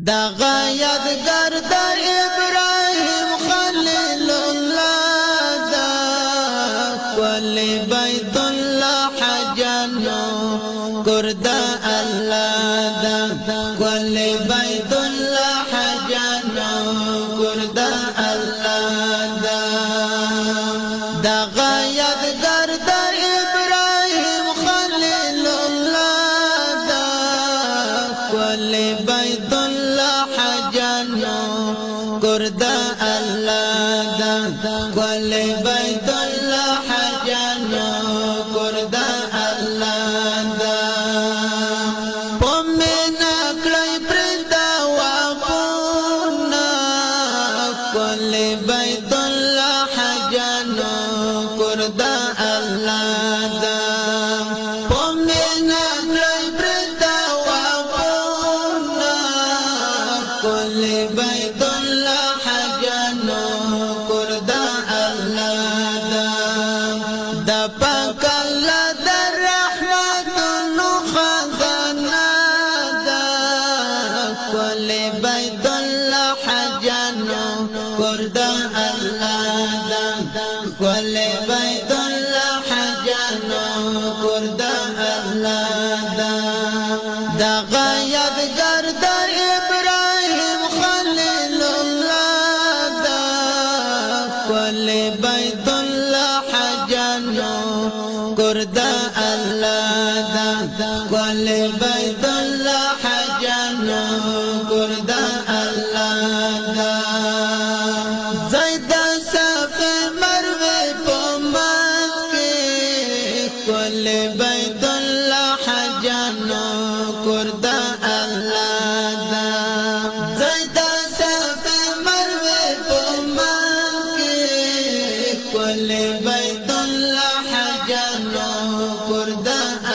دغه یادګار د ابراهیم خلیل الله دا کل بیت الله حجانو ګرد الله دا کل بیت الله حجانو ګرد الله دا دغه یادګار د ابراهیم خلیل الله دا کل بیت ګرد الله دا کل بیت الله حجانو ګرد الله دا پمنا کړی پردا واپنا کل بیت الله حجانو ګرد الله دا پمنا کړی پردا واپنا کل بیت بیت الله حجانو ګرد الله دا کل بیت الله حجانو ګرد الله دا دغه یادګار د ابراهیم خلیل الله دا کل بیت الله حجانو ګرد الله دا کل بیت الله حجانو ګرد الله دا زید صف مروه پمات کې کل بیت الله حجانو ګرد الله دا زید صف مروه پمات کې کل بیت الله حجانو ګرد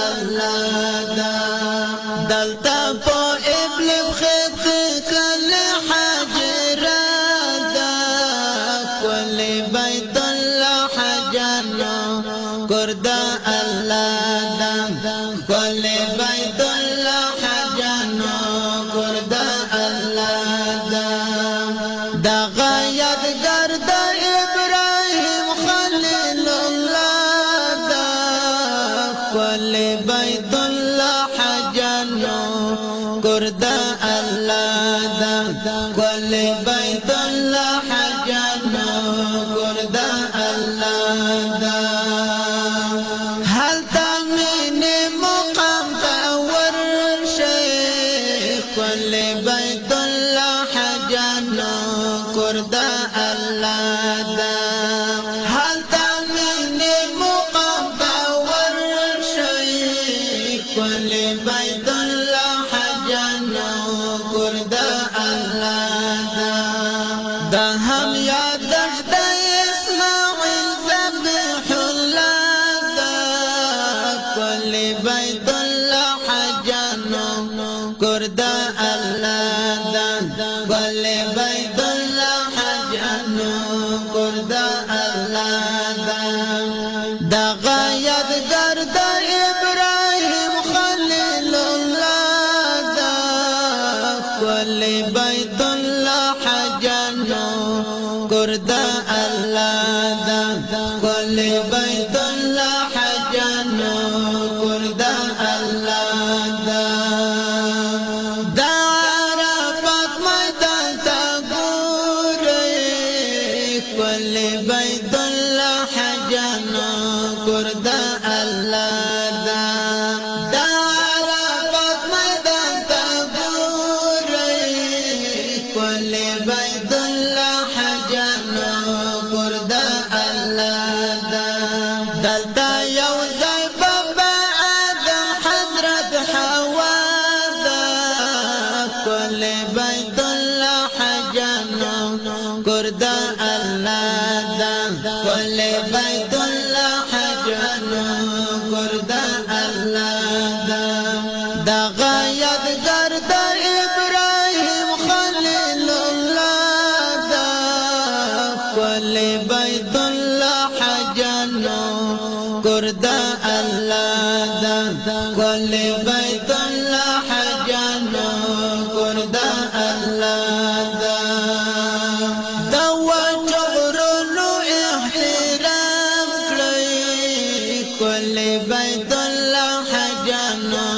الله دا دلتا په ګرد الله دا کل بیت الله حجانو ګرد الله دا دغه یادګار د ابراهیم خلیل الله دا کل بیت الله حجانو ګرد الله دا کل بیت الله حجانو ګرد الله دا کل بیت الله حجانو ګرد الله دا حال تامین مقام باور شي کل بیت الله حجانو ګرد الله دا دا هم یاد د اسماعیل ذبح الله دا کل بیت الله حجانو ګرد الله دا کل بیت الله حجانو ګرد الله دا دغه یادګار د ابراهیم خلیل الله دا کل بیت الله حجانو ګرد الله دا کل بیت الله حجانو ګرد الله دا کل بیت الله حجانو ګرد الله دا دا عرفات میدان ته ګورئ کل بیت الله حجانو ګرد الله دا دلته یو ځای بابا آدم حضرت حوا دا کل بیت الله حجانو ګرد الله دا کل بیت الله حجانو ګرد الله دا دغه یادګار د ابراهیم خلیل الله دا کل بیت الله حجانو ګرد الله دا کل بیت الله حجانو ګرد الله دا دوا چغرونو احترام کړی کل بیت الله حجانو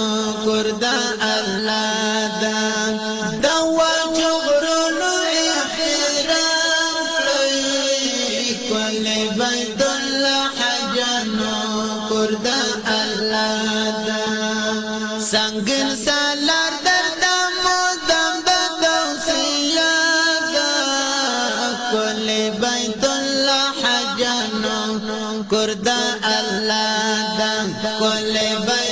کور دا الله دا دوا چغرونو احترام کړی کل بیت الله حجانو کور دا الله دا سنگن سالار درد مودم بدوسیا دا کل بیت الله حجانو کور دا الله دا کل بیت